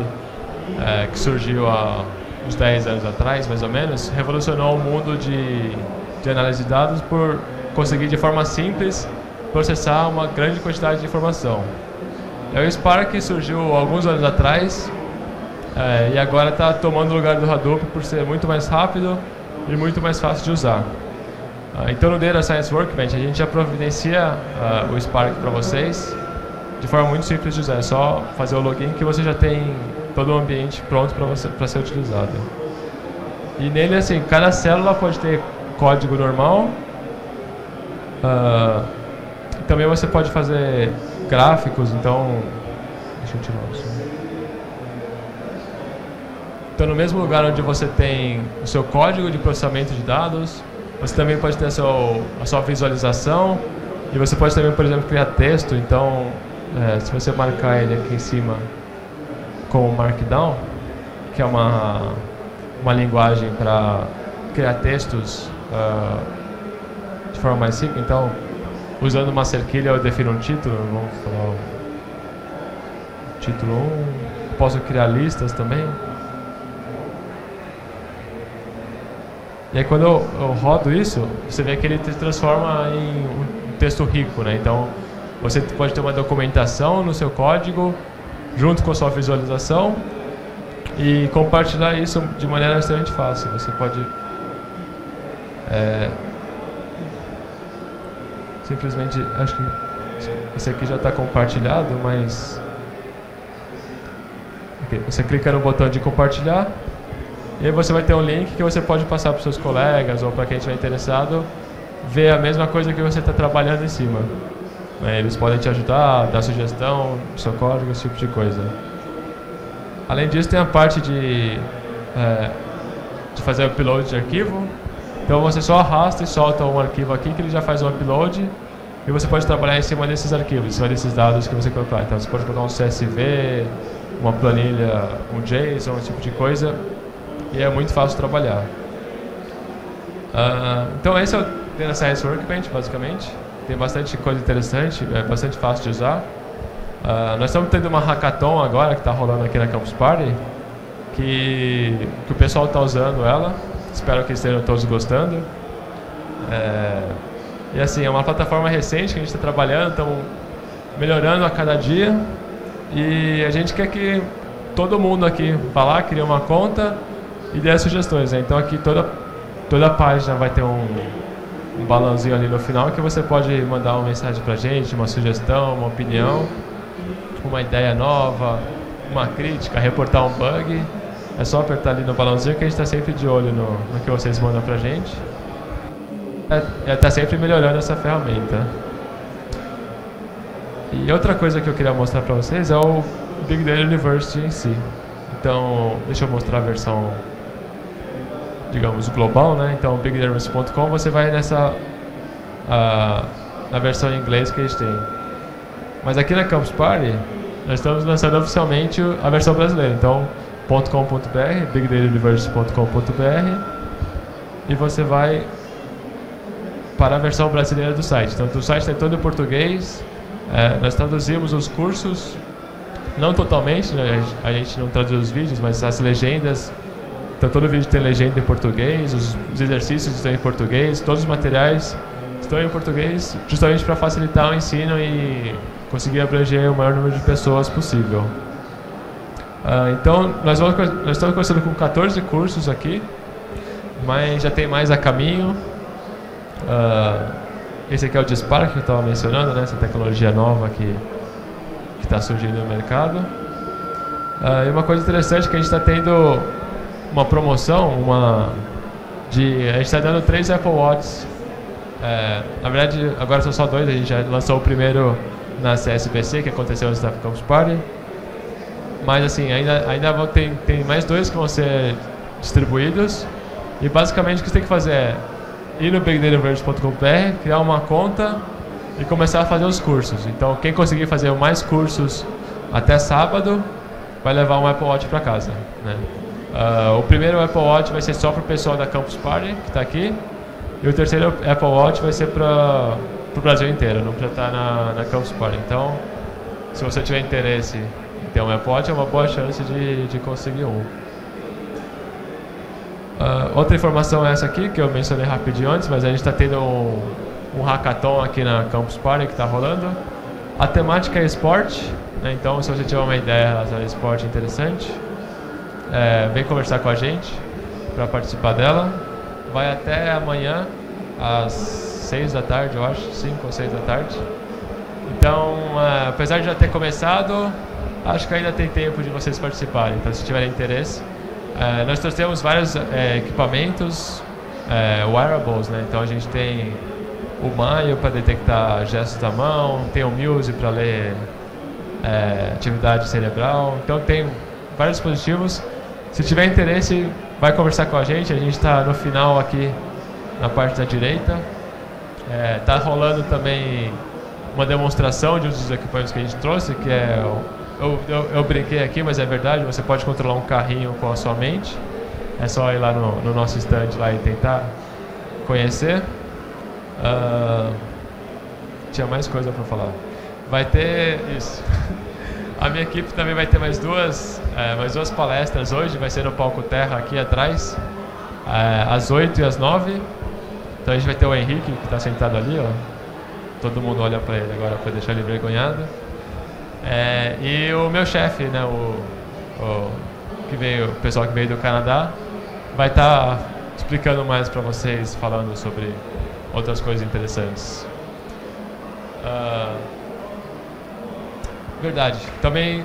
que surgiu há uns 10 anos atrás, mais ou menos, revolucionou o mundo de análise de dados por conseguir de forma simples processar uma grande quantidade de informação. O Spark surgiu alguns anos atrás e agora está tomando o lugar do Hadoop por ser muito mais rápido e muito mais fácil de usar. Então no Data Science Workbench a gente já providencia o Spark para vocês de forma muito simples de usar. É só fazer o login que você já tem todo o ambiente pronto para ser utilizado. E nele, assim, cada célula pode ter código normal. Também você pode fazer gráficos, então... Deixa eu tirar isso. Então, no mesmo lugar onde você tem o seu código de processamento de dados, você também pode ter a sua visualização, e você pode também, por exemplo, criar texto. Então, se você marcar ele aqui em cima com o Markdown, que é uma linguagem para criar textos de forma mais simples, então, usando uma cerquilha eu defino um título, vamos falar o título 1, posso criar listas também. E aí quando eu rodo isso, você vê que ele se transforma em um texto rico, né? Então, você pode ter uma documentação no seu código, junto com a sua visualização, e compartilhar isso de maneira extremamente fácil. Você pode simplesmente, acho que esse aqui já está compartilhado, mas você clica no botão de compartilhar, e aí você vai ter um link que você pode passar para os seus colegas ou para quem estiver interessado ver a mesma coisa que você está trabalhando em cima. Eles podem te ajudar, dar sugestão do seu código, esse tipo de coisa. Além disso, tem a parte de fazer upload de arquivo. Então você só arrasta e solta um arquivo aqui que ele já faz o upload, e você pode trabalhar em cima desses arquivos, em cima desses dados que você colocar. Então você pode colocar um CSV, uma planilha, um JSON, esse tipo de coisa, e é muito fácil trabalhar. Então esse é o Data Science Workbench, basicamente. Tem bastante coisa interessante, é bastante fácil de usar. Nós estamos tendo uma hackathon agora que está rolando aqui na Campus Party, que o pessoal está usando ela. Espero que estejam todos gostando. E assim, é uma plataforma recente que a gente está trabalhando, estamos melhorando a cada dia. E a gente quer que todo mundo aqui vá lá, crie uma conta e dê sugestões, né? Então aqui toda a página vai ter um balãozinho ali no final que você pode mandar uma mensagem pra gente, uma sugestão, uma opinião, uma ideia nova, uma crítica, reportar um bug. É só apertar ali no balãozinho que a gente está sempre de olho no que vocês mandam pra gente. Está sempre melhorando essa ferramenta. E outra coisa que eu queria mostrar para vocês é o Big Data University em si. Então, deixa eu mostrar a versão, digamos, global, né? Então, bigdatauniversity.com, você vai na versão em inglês que eles têm. Mas aqui na Campus Party, nós estamos lançando oficialmente a versão brasileira. Então, .com.br, bigdatauniverse.com.br, e você vai para a versão brasileira do site. Então, o site está todo em português. Nós traduzimos os cursos, não totalmente, né? A gente não traduz os vídeos, mas as legendas. Então, todo vídeo tem legenda em português, os exercícios estão em português, todos os materiais estão em português, justamente para facilitar o ensino e conseguir abranger o maior número de pessoas possível. Então, nós estamos começando com 14 cursos aqui, mas já tem mais a caminho. Esse aqui é o de Spark que eu estava mencionando, né? Essa tecnologia nova que está surgindo no mercado. E uma coisa interessante é que a gente está tendo uma promoção, a gente está dando 3 Apple Watches. Na verdade, agora são só 2, a gente já lançou o primeiro na CSBC, que aconteceu antes da Campus Party. Mas assim, ainda tem mais 2 que vão ser distribuídos. E basicamente o que você tem que fazer é ir no bigdatauniverse.com.br, criar uma conta e começar a fazer os cursos. Então, quem conseguir fazer mais cursos até sábado vai levar um Apple Watch para casa, né? O primeiro Apple Watch vai ser só para o pessoal da Campus Party, que está aqui. E o terceiro Apple Watch vai ser para o Brasil inteiro, não precisa estar na Campus Party. Então, se você tiver interesse em ter um Apple Watch, é uma boa chance de conseguir um. Outra informação é essa aqui, que eu mencionei rapidinho antes, mas a gente está tendo um hackathon aqui na Campus Party que está rolando. A temática é esporte, né? Então, se você tiver uma ideia relacionada a esporte interessante, vem conversar com a gente para participar dela. Vai até amanhã, às 6 da tarde, eu acho, 5 ou 6 da tarde. Então, apesar de já ter começado, acho que ainda tem tempo de vocês participarem. Então, se tiverem interesse, nós trouxemos vários equipamentos, wearables, né? Então, a gente tem o Maio para detectar gestos da mão, tem o Muse para ler atividade cerebral. Então, tem vários dispositivos. Se tiver interesse, vai conversar com a gente está no final aqui, na parte da direita. Está rolando também uma demonstração de um dos equipamentos que a gente trouxe, que é... Eu brinquei aqui, mas é verdade, você pode controlar um carrinho com a sua mente. É só ir lá no nosso stand lá e tentar conhecer. Tinha mais coisa para falar. Vai ter isso. A minha equipe também vai ter mais duas palestras hoje. Vai ser no Palco Terra aqui atrás, às 8 e às 9. Então a gente vai ter o Henrique, que está sentado ali, ó. Todo mundo olha para ele agora para deixar ele envergonhado. E o meu chefe, né, o pessoal que veio do Canadá, vai estar explicando mais para vocês, falando sobre outras coisas interessantes. Verdade, também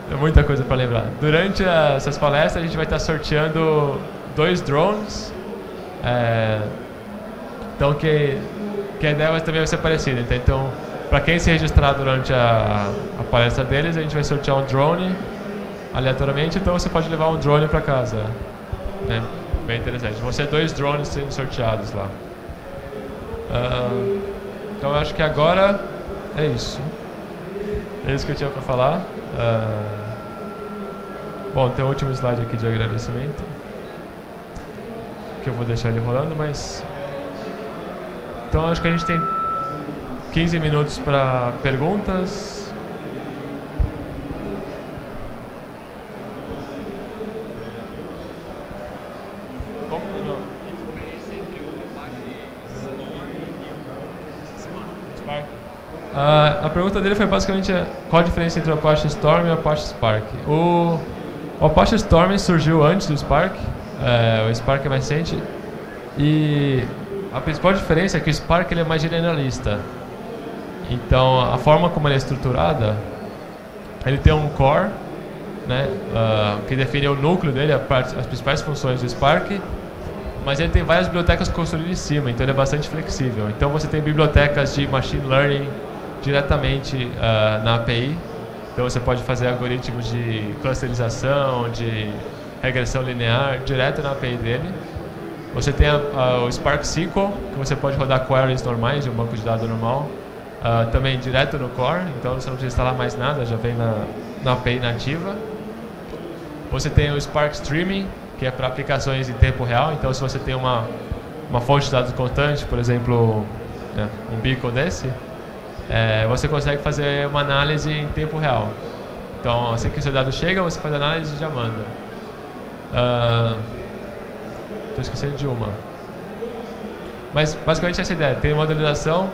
tem muita coisa para lembrar. Durante essas palestras a gente vai estar sorteando 2 drones. Então que a ideia também vai ser parecida. Então, para quem se registrar durante a palestra deles, a gente vai sortear um drone aleatoriamente. Então você pode levar um drone para casa, né? Bem interessante. Vão ser 2 drones sendo sorteados lá. Então eu acho que agora é isso. É isso que eu tinha para falar. Bom, tem o último slide aqui de agradecimento, que eu vou deixar ele rolando, mas... Então acho que a gente tem 15 minutos para perguntas. A pergunta dele foi basicamente qual a diferença entre o Apache Storm e o Apache Spark. O Apache Storm surgiu antes do Spark, o Spark é mais recente, e a principal diferença é que o Spark ele é mais generalista. Então, a forma como ele é estruturada, ele tem um core, né, que define o núcleo dele, as principais funções do Spark, mas ele tem várias bibliotecas construídas em cima, então ele é bastante flexível. Então, você tem bibliotecas de machine learning diretamente na API. Então, você pode fazer algoritmos de clusterização, de regressão linear, direto na API dele. Você tem o Spark SQL, que você pode rodar queries normais de um banco de dados normal, também direto no core, então você não precisa instalar mais nada, já vem na API nativa. Você tem o Spark Streaming, que é para aplicações em tempo real, então se você tem uma fonte de dados constante, por exemplo, um beacon desse, você consegue fazer uma análise em tempo real. Então, assim que o seu dado chega, você faz a análise e já manda. Estou esquecendo de uma. Mas, basicamente, essa é a ideia. Tem modelização.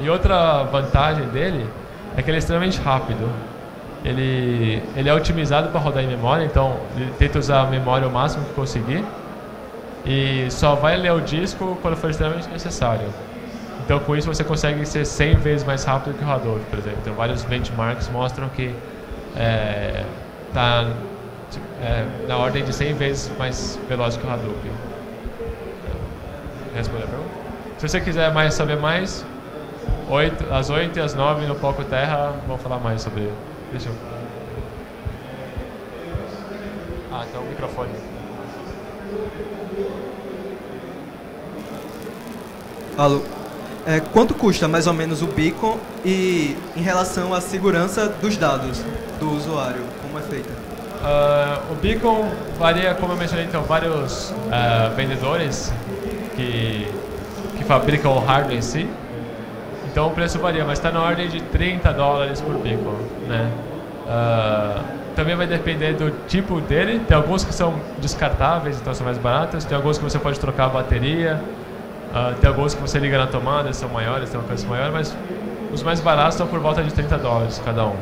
E outra vantagem dele é que ele é extremamente rápido. Ele é otimizado para rodar em memória, então ele tenta usar a memória o máximo que conseguir. E só vai ler o disco quando for extremamente necessário. Então, com isso, você consegue ser 100 vezes mais rápido que o Hadoop, por exemplo. Então, vários benchmarks mostram que está na ordem de 100 vezes mais veloz que o Hadoop. Responder a pergunta? Se você quiser saber mais, às 8 e às 9 no Palco Terra, vamos falar mais sobre ele. Deixa eu... tem um microfone. Alô. Quanto custa mais ou menos o beacon e em relação à segurança dos dados do usuário? Como é feita? O beacon varia, como eu mencionei, então, vários vendedores que fabricam o hardware em si. Então o preço varia, mas está na ordem de $30 por beacon, né? Também vai depender do tipo dele. Tem alguns que são descartáveis, então são mais baratos. Tem alguns que você pode trocar a bateria. Tem alguns que você liga na tomada, são maiores, tem um alcance maior, mas os mais baratos estão por volta de $30 cada um.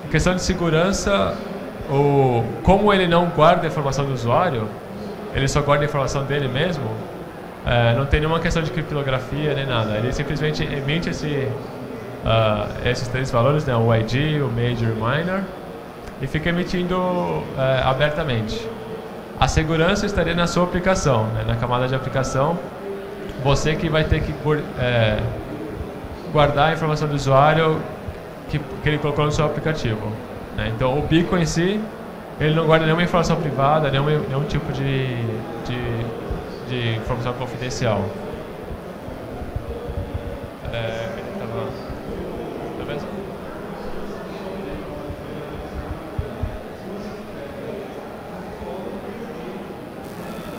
Em questão de segurança, como ele não guarda a informação do usuário, ele só guarda a informação dele mesmo, não tem nenhuma questão de criptografia nem nada. Ele simplesmente emite esses três valores, né, o ID, o Major e o Minor, e fica emitindo abertamente. A segurança estaria na sua aplicação, né, na camada de aplicação. Você que vai ter que guardar a informação do usuário que ele colocou no seu aplicativo, né? Então, o beacon em si, ele não guarda nenhuma informação privada, nenhum tipo de informação confidencial.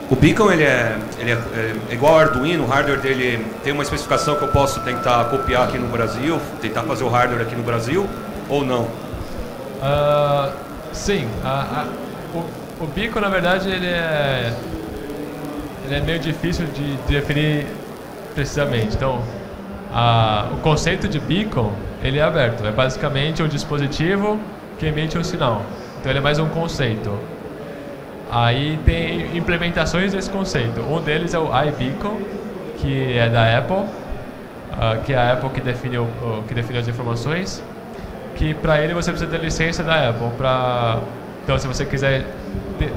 O beacon ele é igual ao Arduino, o hardware dele tem uma especificação que eu posso tentar copiar aqui no Brasil, tentar fazer o hardware aqui no Brasil, ou não? Sim, o beacon na verdade ele é meio difícil de definir precisamente. Então, o conceito de beacon ele é aberto, é basicamente um dispositivo que emite um sinal. Então ele é mais um conceito. Aí tem implementações desse conceito. Um deles é o iBeacon, que é da Apple, que é a Apple que definiu as informações, que para ele você precisa ter licença da Apple. Então, se você quiser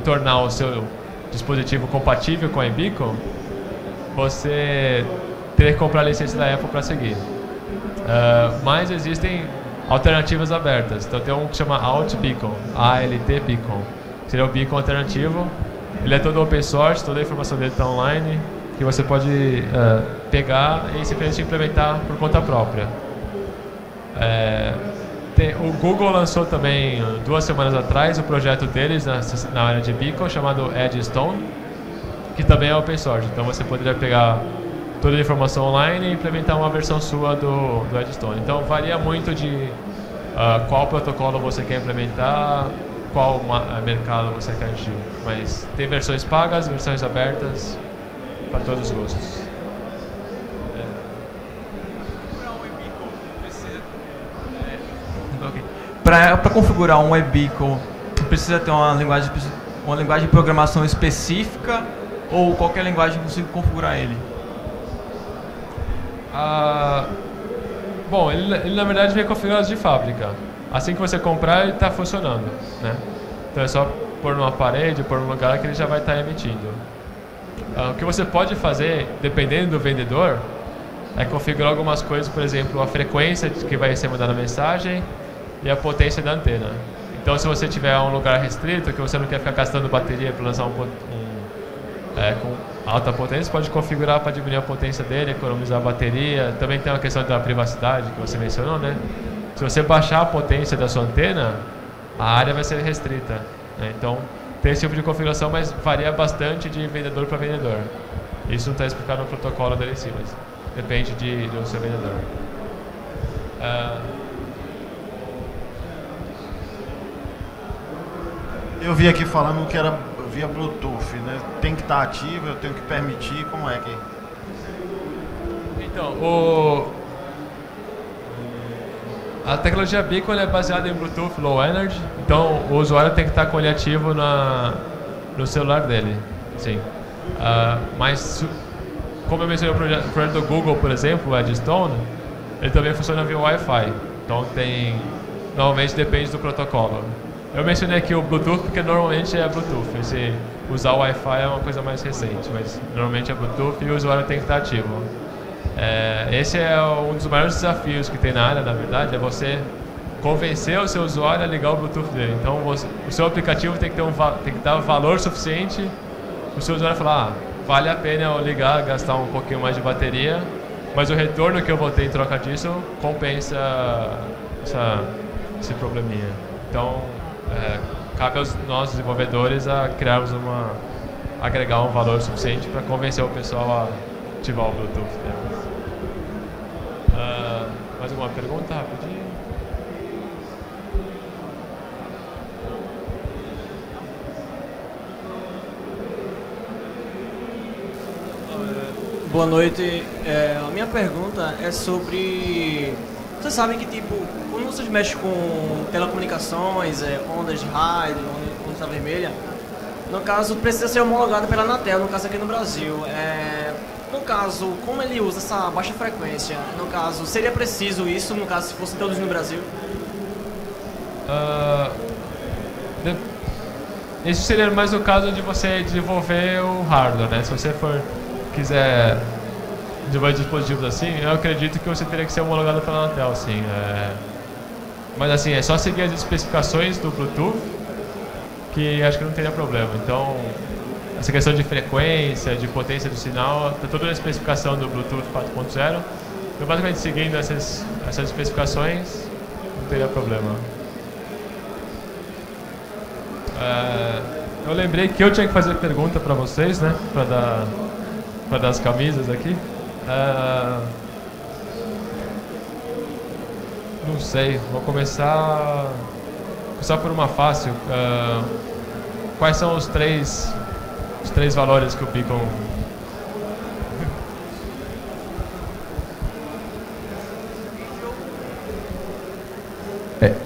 tornar o seu dispositivo compatível com o iBeacon, você teria que comprar a licença da Apple para seguir. Mas existem alternativas abertas. Então, tem um que chama AltBeacon, ALT Beacon. Seria o beacon alternativo. Ele é todo open source, toda a informação dele está online, que você pode pegar e simplesmente implementar por conta própria. O Google lançou também 2 semanas atrás o projeto deles na área de beacon, chamado Eddystone, que também é open source. Então você poderia pegar toda a informação online e implementar uma versão sua do Eddystone. Então varia muito de qual protocolo você quer implementar, qual mercado você quer agir, mas tem versões pagas, versões abertas, para todos os gostos. Para configurar um iBeacon, precisa ter uma linguagem de programação específica ou qualquer linguagem consigo configurar ele? Bom, ele na verdade vem configurado de fábrica. Assim que você comprar, ele está funcionando, né? Então é só pôr numa parede, pôr num lugar que ele já vai estar emitindo. O que você pode fazer, dependendo do vendedor, é configurar algumas coisas, por exemplo, a frequência que vai ser mandada a mensagem e a potência da antena. Então, se você tiver um lugar restrito, que você não quer ficar gastando bateria para lançar com alta potência, você pode configurar para diminuir a potência dele, economizar a bateria. Também tem uma questão da privacidade que você mencionou, né? Se você baixar a potência da sua antena, a área vai ser restrita, né? Então, tem esse tipo de configuração, mas varia bastante de vendedor para vendedor. Isso não está explicado no protocolo dele em si, mas depende do seu vendedor. Eu vi aqui falando que era via Bluetooth, né? Tem que estar ativo, eu tenho que permitir, como é que... Então, a tecnologia Beacon é baseada em Bluetooth Low Energy, então o usuário tem que estar com ele ativo no celular dele, sim. Mas, como eu mencionei o projeto do Google, por exemplo, o Edgestone, ele também funciona via Wi-Fi, então normalmente depende do protocolo. Eu mencionei aqui o Bluetooth porque normalmente é Bluetooth. Se usar o Wi-Fi é uma coisa mais recente, mas normalmente é Bluetooth e o usuário tem que estar ativo. Esse é um dos maiores desafios que tem na área, na verdade, é você convencer o seu usuário a ligar o Bluetooth dele. Então, o seu aplicativo tem que dar valor suficiente para o seu usuário falar, vale a pena eu ligar, gastar um pouquinho mais de bateria, mas o retorno que eu vou ter em troca disso compensa esse probleminha. Então, cabe aos nossos desenvolvedores a agregar um valor suficiente para convencer o pessoal a ativar o Bluetooth deles. Mais alguma pergunta rapidinho? Boa noite. A minha pergunta é sobre... Vocês sabem que, tipo, quando vocês mexem com telecomunicações, ondas de rádio, onda infravermelha, no caso, precisa ser homologado pela Anatel, no caso aqui no Brasil. No caso, como ele usa essa baixa frequência, no caso, seria preciso isso, no caso, se fosse introduzido no Brasil? Isso seria mais o caso de você desenvolver o hardware, né? Se você quiser desenvolver dispositivos assim, eu acredito que você teria que ser homologado pela Anatel, sim. Mas assim, é só seguir as especificações do Bluetooth, que acho que não teria problema. Então, essa questão de frequência, de potência do sinal, está toda na especificação do Bluetooth 4.0. Então, basicamente, seguindo essas especificações, não teria problema. Eu lembrei que eu tinha que fazer pergunta para vocês, né? Para dar as camisas aqui. Não sei, vou começar por uma fácil. Quais são os três valores que o Beacon...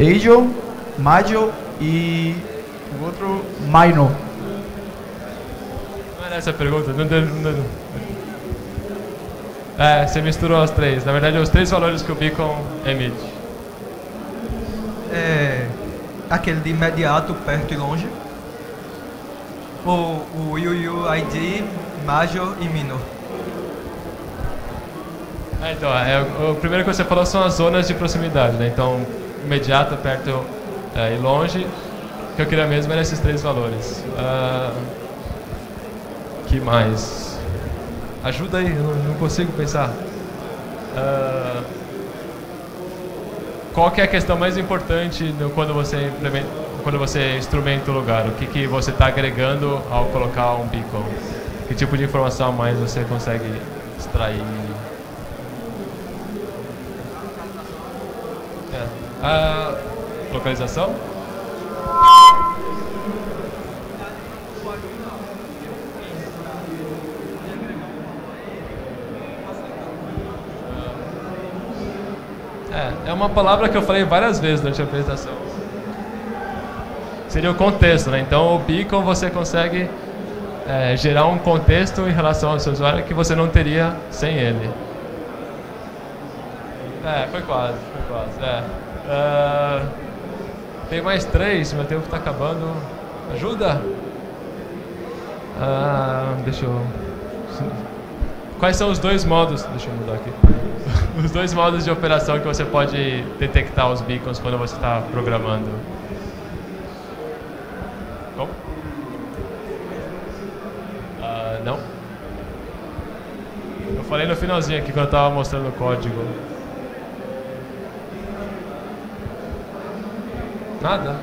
Angel, Major e o outro Minor. Não era essa a pergunta? Não. Você misturou as três. Na verdade, os três valores que o Beacon emite. Aquele de imediato, perto e longe. O UUID, Major e Minor. Então, o primeiro que você falou são as zonas de proximidade, né? Então, imediato, perto e longe. O que eu queria mesmo eram esses três valores. Que mais? Ajuda aí, eu não consigo pensar. Qual que é a questão mais importante quando você instrumenta o lugar? O que você está agregando ao colocar um beacon? Que tipo de informação a mais você consegue extrair? Localização? É uma palavra que eu falei várias vezes durante a apresentação. Seria o contexto, né? Então, o beacon você consegue gerar um contexto em relação ao seu usuário que você não teria sem ele. Foi quase. Tem mais três, meu tempo está acabando. Ajuda! Deixa eu... Quais são os dois modos? Deixa eu mudar aqui. Os dois modos de operação que você pode detectar os beacons quando você está programando. Como? Não. Eu falei no finalzinho aqui quando eu tava mostrando o código. Nada.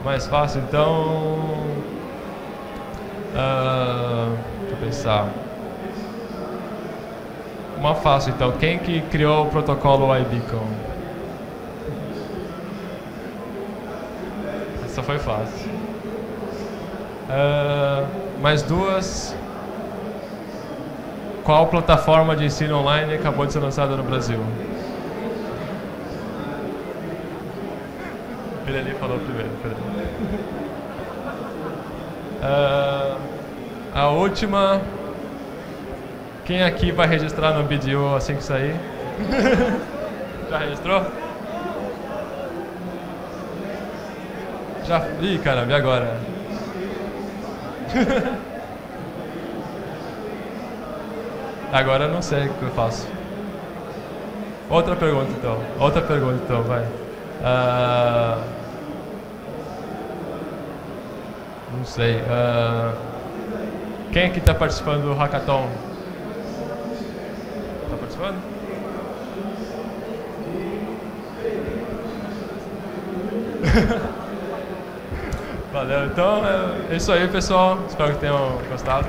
Mais fácil, então. Deixa eu pensar. Uma fácil, então. Quem que criou o protocolo iBeacon? Essa foi fácil. Mais duas. Qual plataforma de ensino online acabou de ser lançada no Brasil? Ele ali falou primeiro. A última. Quem aqui vai registrar no BDO assim que sair? Já registrou? Já. Ih, caramba, e agora? Agora eu não sei o que eu faço. Outra pergunta então, vai. Não sei. Quem aqui está participando do Hackathon? Está participando? Valeu, então é isso aí, pessoal. Espero que tenham gostado.